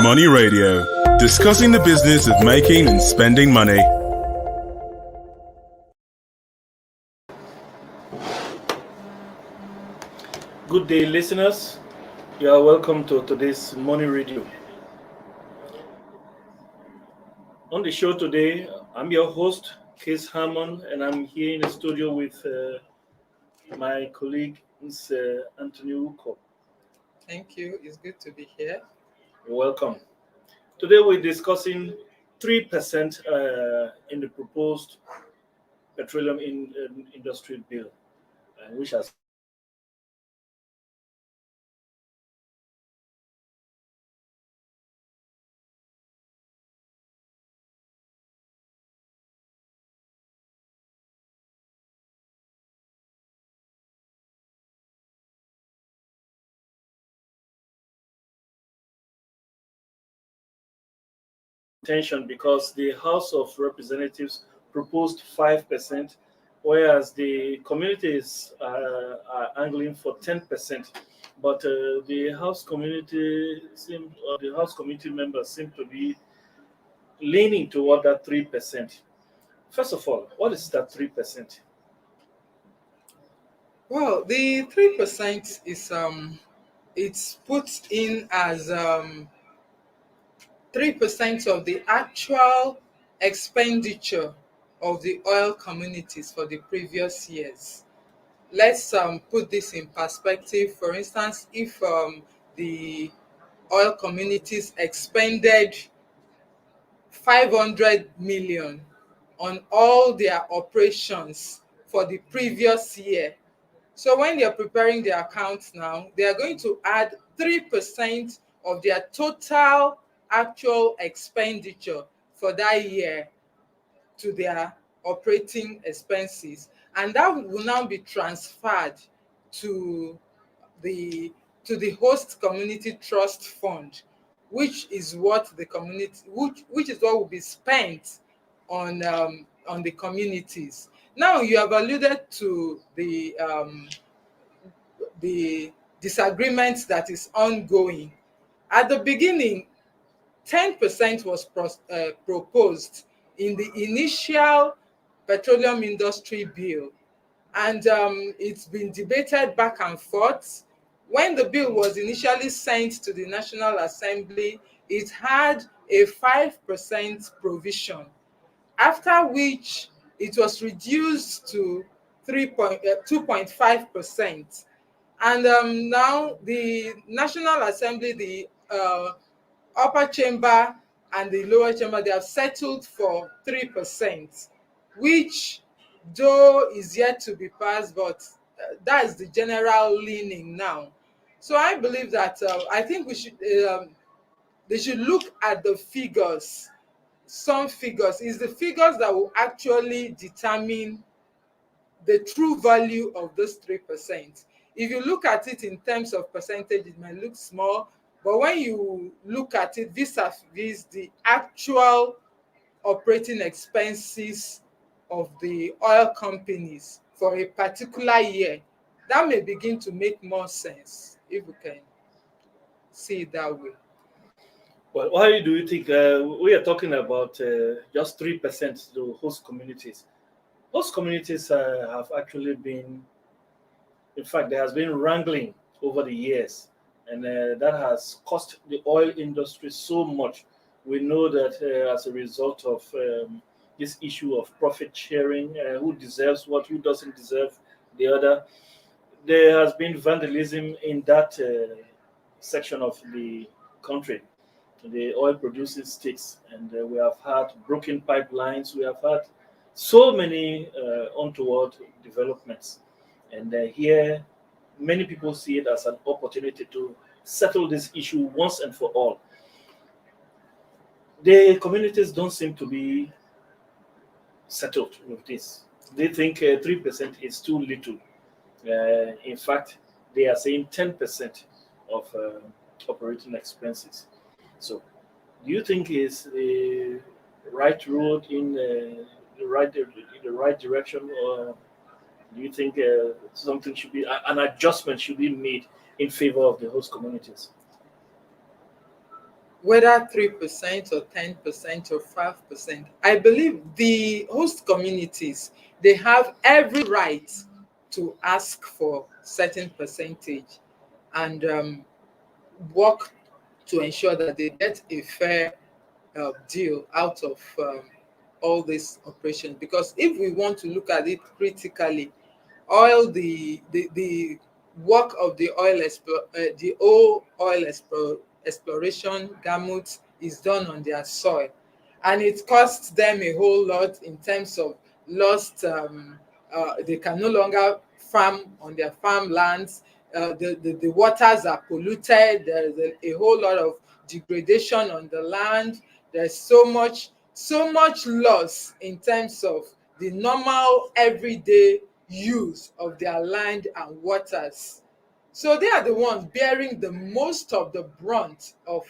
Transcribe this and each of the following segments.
Money Radio, discussing the business of making and spending money. Good day, listeners. You are welcome to today's Money Radio. On the show today, I'm your host, Case Harmon, and I'm here in the studio with my colleague, Ms. Anthony Uko. Thank you. It's good to be here. You're welcome. Today we're discussing 3% in the proposed Petroleum Industry Bill, which has tension because the House of Representatives proposed 5%, whereas the communities are angling for 10%. But the House community the House committee members seem to be leaning toward that 3%. First of all, what is that 3%? Well, the 3% is it's put in as 3% of the actual expenditure of the oil communities for the previous years. Let's put this in perspective. For instance, if the oil communities expended 500 million on all their operations for the previous year. So when they're preparing their accounts now, they are going to add 3% of their total actual expenditure for that year to their operating expenses. And that will now be transferred to the host community trust fund, which is what the community which is what will be spent on the communities. Now you have alluded to the disagreement that is ongoing. At the beginning, 10% was proposed in the initial Petroleum Industry Bill, and it's been debated back and forth. When the bill was initially sent to the National Assembly, it had a 5% provision, after which it was reduced to 2.5%. And now the National Assembly, the upper chamber and the lower chamber, they have settled for 3%, which though is yet to be passed, but that is the general leaning now. So I believe that I think they should look at the figures. Some figures is the figures that will actually determine the true value of those 3%. If you look at it in terms of percentage, it might look small, but when you look at it vis-a-vis the actual operating expenses of the oil companies for a particular year, that may begin to make more sense if we can see it that way. Well, why do you think we are talking about just 3% to host communities? Host communities have actually been, in fact, there has been wrangling over the years, and that has cost the oil industry so much. We know that as a result of this issue of profit sharing, who deserves what, who doesn't deserve the other, there has been vandalism in that section of the country, the oil producing states, and we have had broken pipelines, we have had so many untoward developments. And here, many people see it as an opportunity to settle this issue once and for all. The communities don't seem to be settled with this. They think 3% is too little. In fact, they are saying 10% of operating expenses. So, do you think it's the right road in the right direction, or do you think something should be an adjustment should be made in favor of the host communities? whether 3% or 10% or 5%, I believe the host communities, they have every right to ask for certain percentage and work to ensure that they get a fair deal out of all this operation. Because if we want to look at it critically, the work of the exploration gamut is done on their soil, and it costs them a whole lot in terms of lost. They can no longer farm on their farmlands. The waters are polluted. There's a whole lot of degradation on the land. There's so much loss in terms of the normal everyday use of their land and waters. So they are the ones bearing the most of the brunt of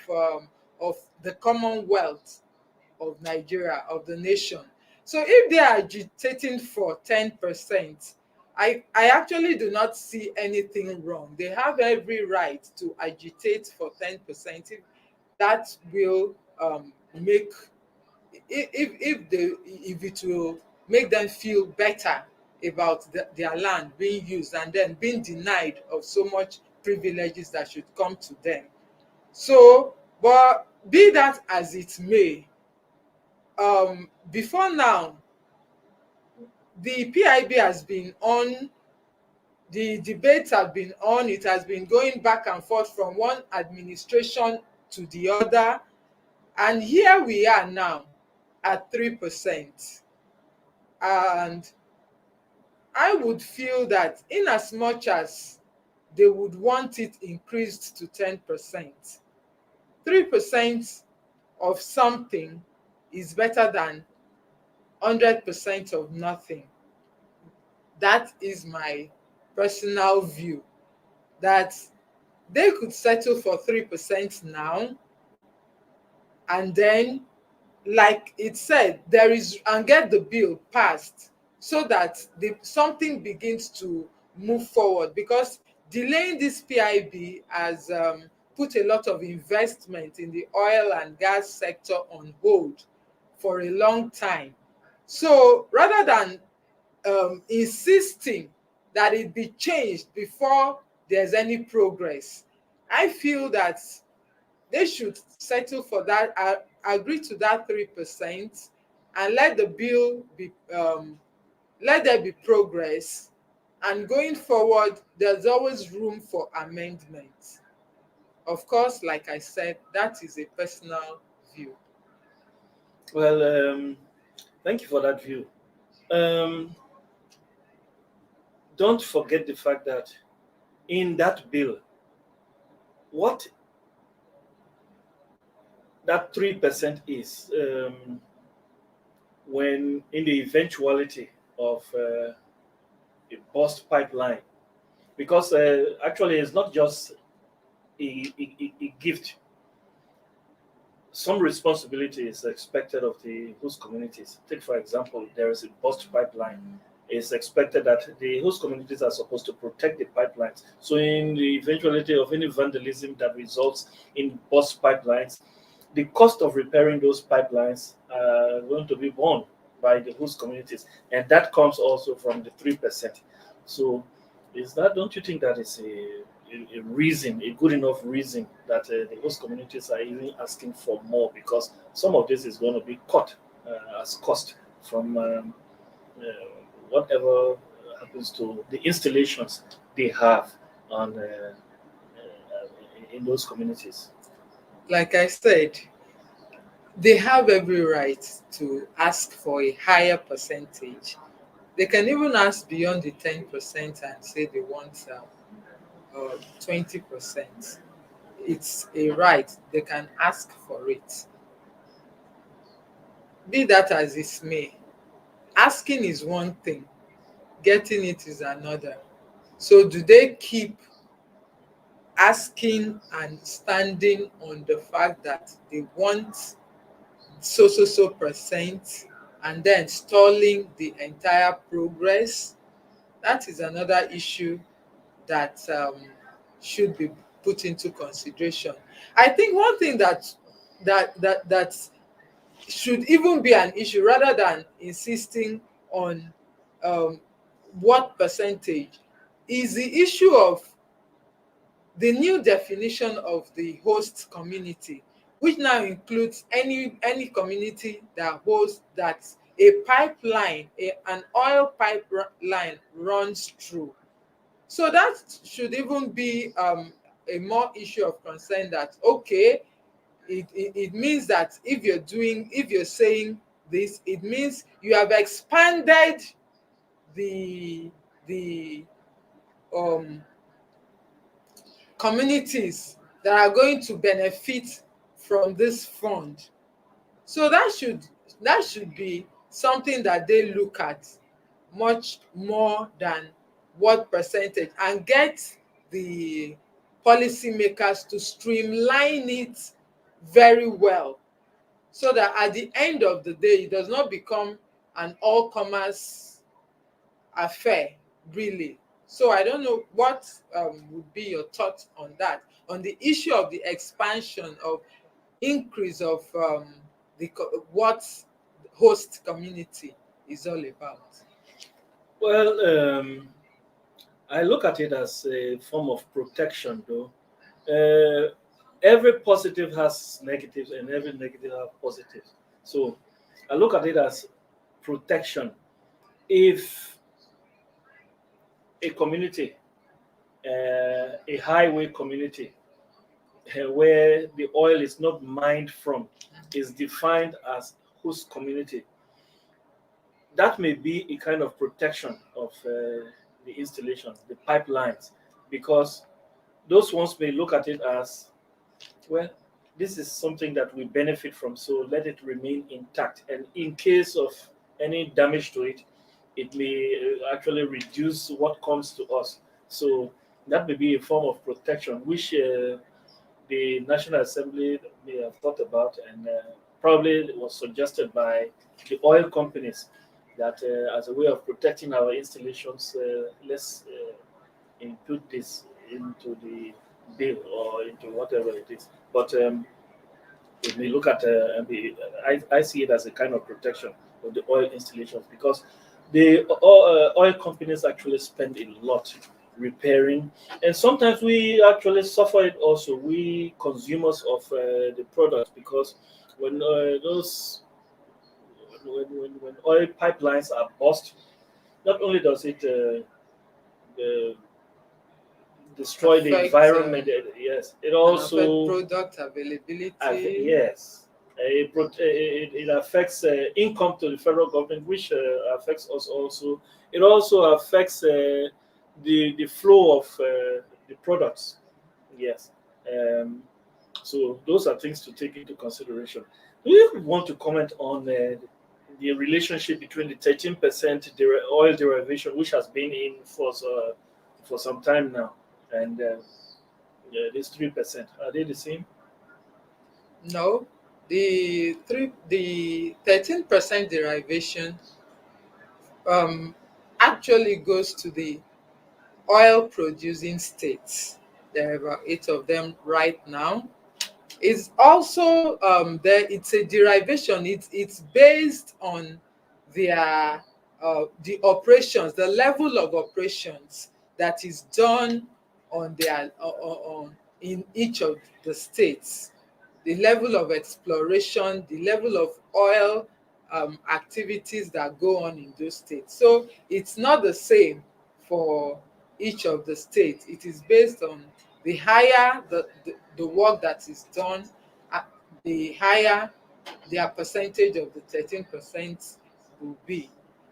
the commonwealth of Nigeria, of the nation. So if they are agitating for 10%, I actually do not see anything wrong. They have every right to agitate for 10% if that will make if it will make them feel better about their land being used and then being denied of so much privileges that should come to them. So, but be that as it may, before now, the PIB has been on, the debates have been on, it has been going back and forth from one administration to the other, and here we are now at 3%. And I would feel that in as much as they would want it increased to 10%, 3% of something is better than 100% of nothing. That is my personal view, that they could settle for 3% now, and then, like it said, there is, and get the bill passed so that something begins to move forward, because delaying this PIB has put a lot of investment in the oil and gas sector on hold for a long time. So rather than insisting that it be changed before there's any progress, I feel that they should settle for that, agree to that 3%, and let the bill be, let there be progress. And going forward, there's always room for amendment. Of course, like I said, that is a personal view. Well, thank you for that view. Um, don't forget the fact that in that bill, what that 3% is, when in the eventuality of a burst pipeline, because actually it's not just a gift. Some responsibility is expected of the host communities. Take, for example, there is a burst pipeline. It's expected that the host communities are supposed to protect the pipelines. So, in the eventuality of any vandalism that results in burst pipelines, the cost of repairing those pipelines are going to be borne by the host communities, and that comes also from the 3%. So, is that? Don't you think that is a reason, a good enough reason that the host communities are even asking for more, because some of this is going to be cut as cost from uh, whatever happens to the installations they have on in those communities. Like I said, they have every right to ask for a higher percentage. They can even ask beyond the 10% and say they want 20%. It's a right. They can ask for it. Be that as it may, asking is one thing, getting it is another. So, do they keep asking and standing on the fact that they want so percent and then stalling the entire progress? That is another issue that should be put into consideration. I think one thing that that should even be an issue rather than insisting on um, what percentage is the issue of the new definition of the host community, which now includes any community that hosts that a pipeline, an oil pipeline runs through. So that should even be a more issue of concern, that okay, it means that if you're saying this, it means you have expanded the the um communities that are going to benefit from this fund. So that should be something that they look at much more than what percentage, and get the policymakers to streamline it very well, so that at the end of the day it does not become an all commerce affair, really. So I don't know what would be your thoughts on that, on the issue of the expansion of increase of what host community is all about. Well, I look at it as a form of protection, though. Every positive has negatives, and every negative has positives. So I look at it as protection. If a community, a highway community, where the oil is not mined from, is defined as host community, that may be a kind of protection of the installation, the pipelines, because those ones may look at it as, well, this is something that we benefit from, so let it remain intact. And in case of any damage to it, it may actually reduce what comes to us. So that may be a form of protection, which the National Assembly may have thought about, and probably was suggested by the oil companies, that as a way of protecting our installations, let's input this into the bill or into whatever it is. But if we look at, I see it as a kind of protection of the oil installations, because the oil companies actually spend a lot repairing, and sometimes we actually suffer it also. We consumers of the product, because when those when oil pipelines are burst, not only does it uh, destroy the Affect environment, yes, it and affect also product availability. yes, it affects income to the federal government, which affects us also. It also affects the flow of the products. Yes. Um, so those are things to take into consideration. Do you want to comment on the relationship between the 13% oil derivation, which has been in for some time now, and this 3%? Are they the same? No, the 13% derivation um, actually goes to the oil producing states. There are about 8 of them right now. It's also there. It's a derivation. It's based on their the operations, the level of operations that is done on their on in each of the states, the level of exploration, the level of oil activities that go on in those states. So it's not the same for each of the states. It is based on the higher the work that is done, uh, the higher their percentage of the 13% will be.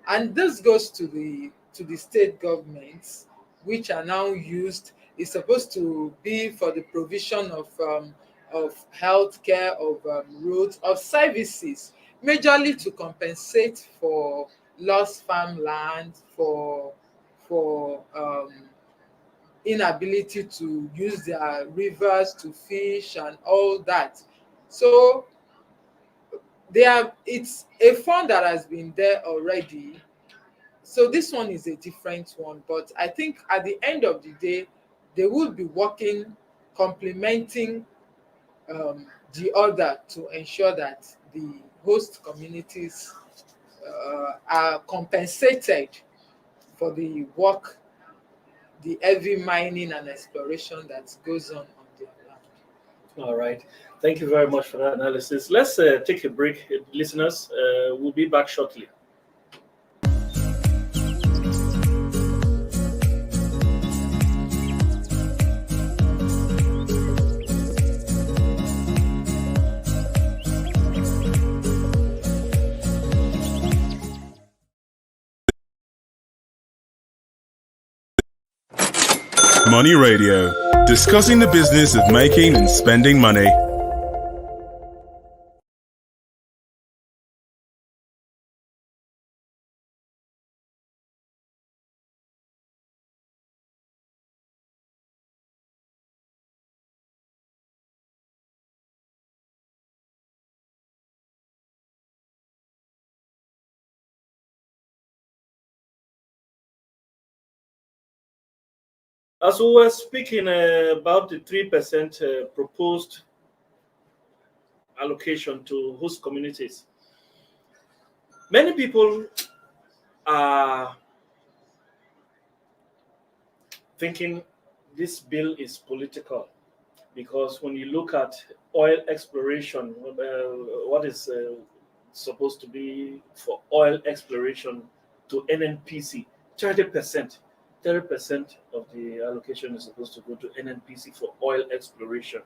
And this goes to the state governments, which are now used. It's supposed to be for the provision of healthcare, of roads, of services, majorly to compensate for lost farmland, for inability to use their rivers to fish and all that. So it's a fund that has been there already. So this one is a different one, but I think at the end of the day, they will be working, complementing the other to ensure that the host communities are compensated for the work, the heavy mining and exploration that goes on their land. All right. Thank you very much for that analysis. Let's take a break, listeners. We'll be back shortly. Money Radio, discussing the business of making and spending money. As we were speaking about the 3% proposed allocation to host communities, many people are thinking this bill is political because when you look at oil exploration, what is supposed to be for oil exploration to NNPC, 30%. 30% of the allocation is supposed to go to NNPC for oil exploration.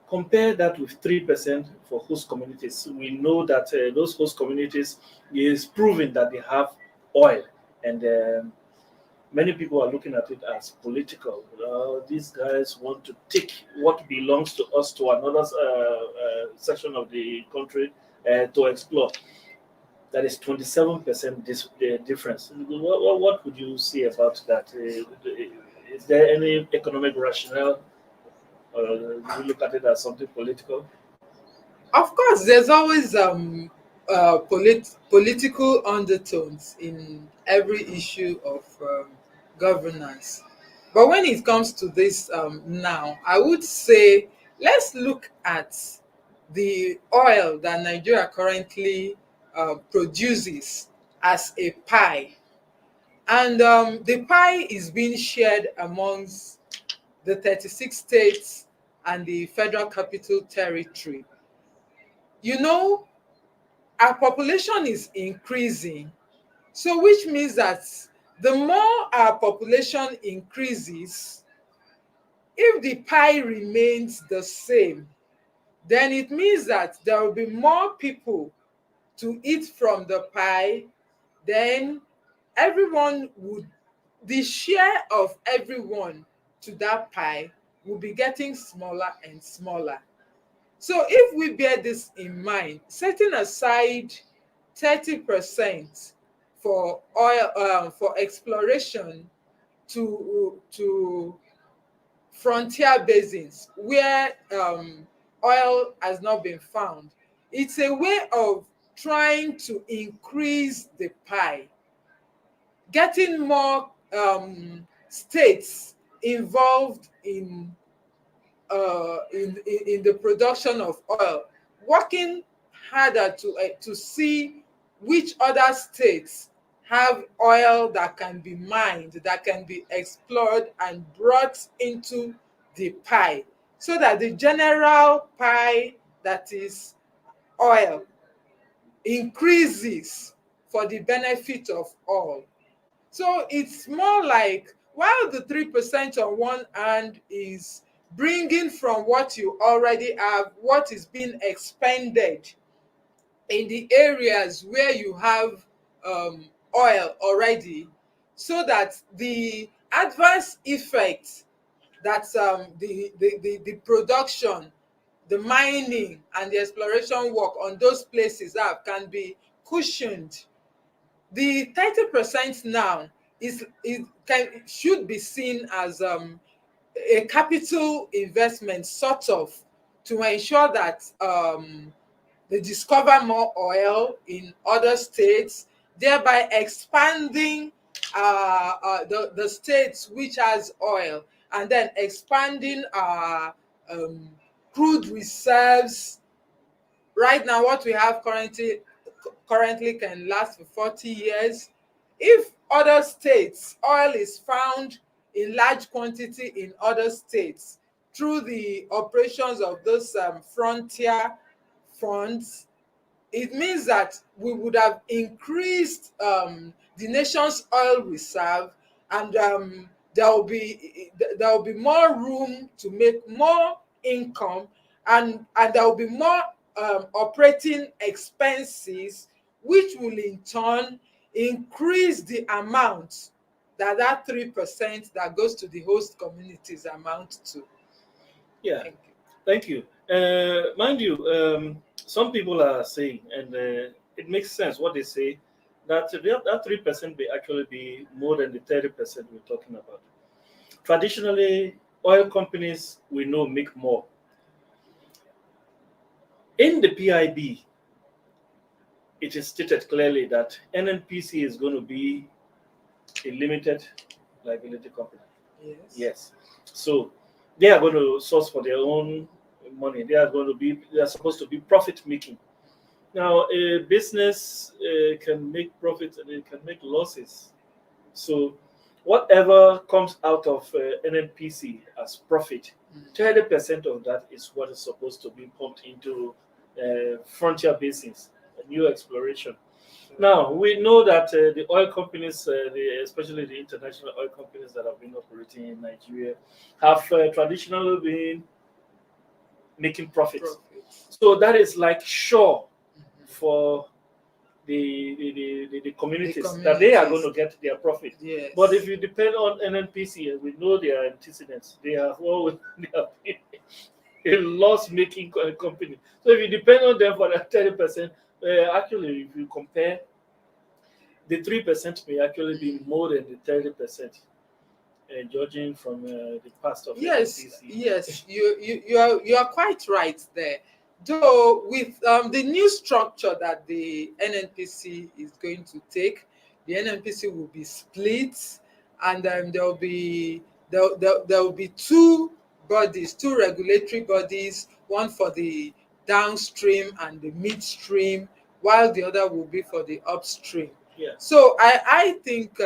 Compare that with 3% for host communities. We know that those host communities is proven that they have oil, and many people are looking at it as political. These guys want to take what belongs to us to another section of the country to explore. That is 27% difference. What would you say about that? Is there any economic rationale, or do you look at it as something political? Of course, there's always political undertones in every issue of governance. But when it comes to this now, I would say let's look at the oil that Nigeria currently produces as a pie. And the pie is being shared amongst the 36 states and the Federal Capital Territory. You know, our population is increasing, so which means that the more our population increases, if the pie remains the same, then it means that there will be more people to eat from the pie. Then everyone would, the share of everyone to that pie will be getting smaller and smaller. So if we bear this in mind, setting aside 30% for oil, for exploration to frontier basins where oil has not been found, it's a way of trying to increase the pie, getting more states involved in the production of oil, working harder to see which other states have oil that can be mined, that can be explored and brought into the pie, so that the general pie that is oil increases for the benefit of all. So it's more like, while the 3% on one hand is bringing from what you already have, what is being expended in the areas where you have oil already, so that the adverse effects that the production, the mining and the exploration work on those places have can be cushioned. The 30% now should be seen as a capital investment, sort of, to ensure that they discover more oil in other states, thereby expanding the states which has oil, and then expanding our crude reserves. Right now, what we have currently can last for 40 years. If other states, oil is found in large quantity in other states through the operations of those frontier funds, it means that we would have increased the nation's oil reserve, and there will be more room to make more income, and there will be more operating expenses, which will in turn increase the amount that 3% that goes to the host communities amount to. Yeah, Thank you. thank you. Mind you, some people are saying, and it makes sense what they say, that that 3% may actually be more than the 30% we're talking about. Traditionally, oil companies we know make more. In the PIB, it is stated clearly that NNPC is going to be a limited liability company. Yes. Yes. So they are going to source for their own money. They are supposed to be profit making. Now, a business can make profits and it can make losses. So whatever comes out of NNPC as profit, 30% of that is what is supposed to be pumped into frontier basins, new exploration. Now, we know that the oil companies, especially the international oil companies that have been operating in Nigeria, have traditionally been making profits. So that is like sure for the communities that they are going to get their profit. Yes. But if you depend on NNPC, and we know their antecedents, they have always been a loss-making company. So if you depend on them for that 30%, actually, if you compare, the 3% may actually be more than the 30%, judging from the past of Yes, NNPC. yes, you are quite right there. Though with the new structure that the NNPC is going to take, the NNPC will be split, and there will be two bodies, two regulatory bodies, one for the downstream and the midstream, while the other will be for the upstream. Yeah. So I think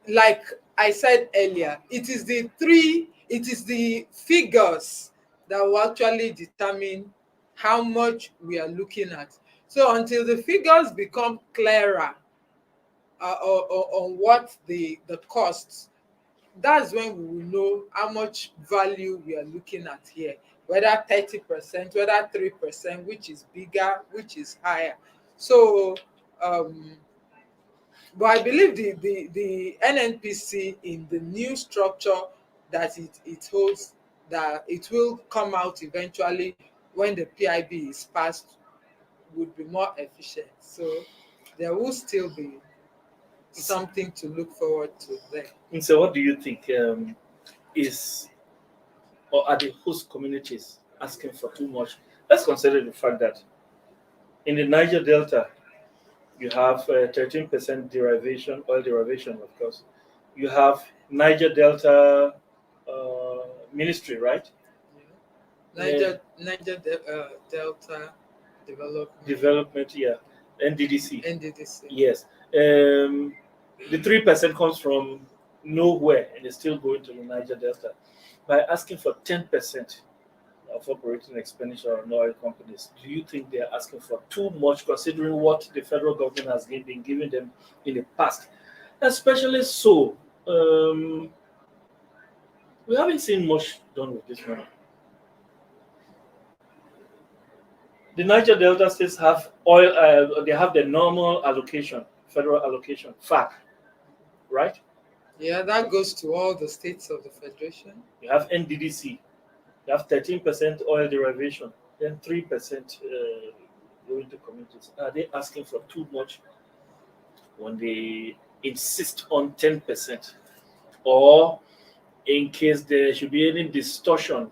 like I said earlier, it is the figures that will actually determine how much we are looking at. So until the figures become clearer on what the costs, that's when we will know how much value we are looking at here, whether 30%, whether 3%, which is bigger, which is higher. So but I believe the NNPC in the new structure that it holds, that it will come out eventually when the PIB is passed, would be more efficient. So there will still be something to look forward to there. And so, what do you think is, or are the host communities asking for too much? Let's consider the fact that in the Niger Delta, you have 13% derivation, oil derivation, of course. You have Niger Delta Ministry, right? Delta Development, yeah. NDDC. NDDC. Yes. The 3% comes from nowhere and is still going to the Niger Delta. By asking for 10% of operating expenditure on oil companies, do you think they are asking for too much, considering what the federal government has been giving them in the past? Especially so, we haven't seen much done with this money. The Niger Delta states have oil, they have the normal allocation, federal allocation, FAC, right? Yeah, that goes to all the states of the Federation. You have NDDC, you have 13% oil derivation, then 3% going to communities. Are they asking for too much when they insist on 10%? Or in case there should be any distortion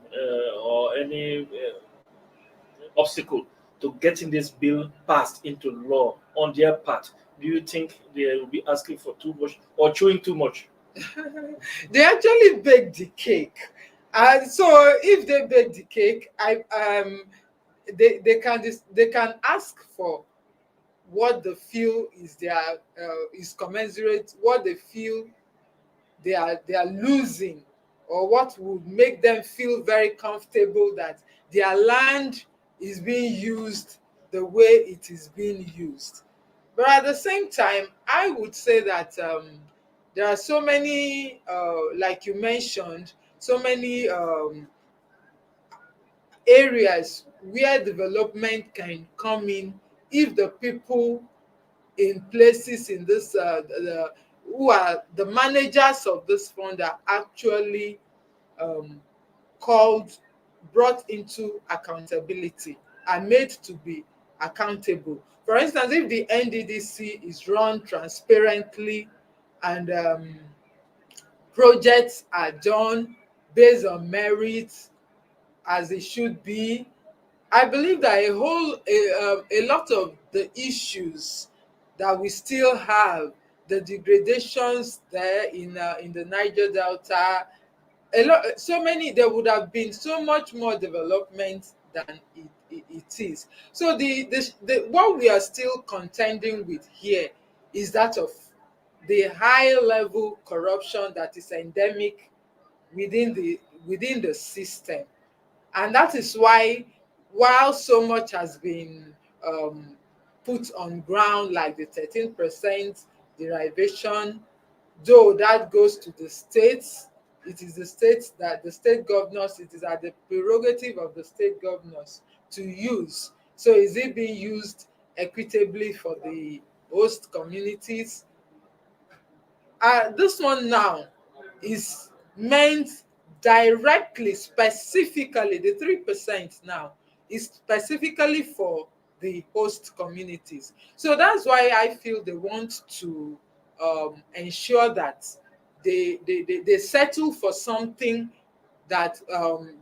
or any obstacle to getting this bill passed into law on their part, do you think they will be asking for too much or chewing too much? They actually baked the cake. And so if they bake the cake, they can ask for what they feel is their is commensurate, what they feel they are losing, or what would make them feel very comfortable that their land is being used the way it is being used. But at the same time, I would say that there are so many, like you mentioned, so many areas where development can come in if the people in places in this who are the managers of this fund are actually um, called, brought into accountability, are made to be accountable. For instance, if the NDDC is run transparently and projects are done based on merit as it should be, I believe that a lot of the issues that we still have, the degradations there in the Niger Delta, so many, there would have been so much more development than it is. So the what we are still contending with here is that of the high level corruption that is endemic within the system. And that is why, while so much has been put on ground, like the 13% derivation, though that goes to the states, it is the states, that the state governors, it is at the prerogative of the state governors to use. So is it being used equitably for the host communities? This one now is meant directly, specifically, the 3% now is specifically for the host communities. So that's why I feel they want to ensure that they settle for something that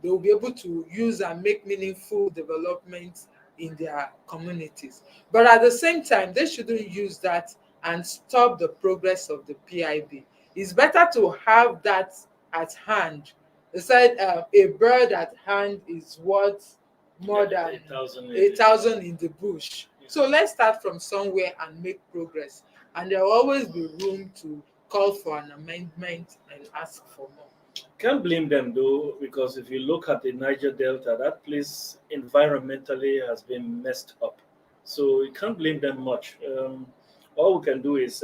they will be able to use and make meaningful development in their communities. But at the same time, they shouldn't use that and stop the progress of the PIB. It's better to have that at hand. They said a bird at hand is worth more than 1,000 in the bush. So let's start from somewhere and make progress. And there will always be room to call for an amendment and ask for more. Can't blame them though, because if you look at the Niger Delta, that place environmentally has been messed up. So you can't blame them much. All we can do is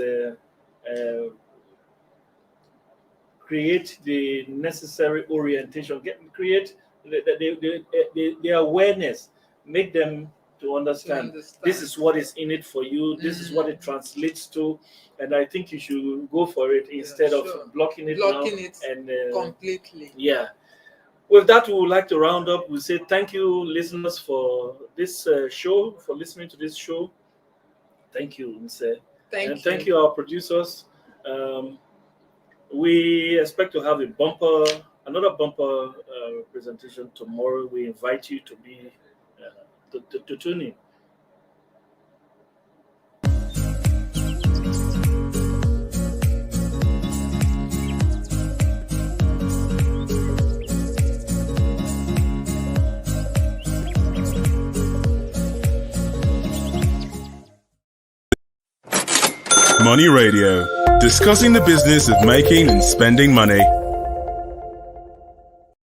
create the necessary orientation, create the awareness, make them to understand this is what is in it for you, this is what it translates to, and I think you should go for it instead of blocking it and completely. Yeah. With that, we would like to round up. We say thank you, listeners, for this show, for listening to this show. Thank you, Mr. And thank you, our producers. We expect to have another bumper presentation tomorrow. We invite you to be to tune in. Money Radio, discussing the business of making and spending money.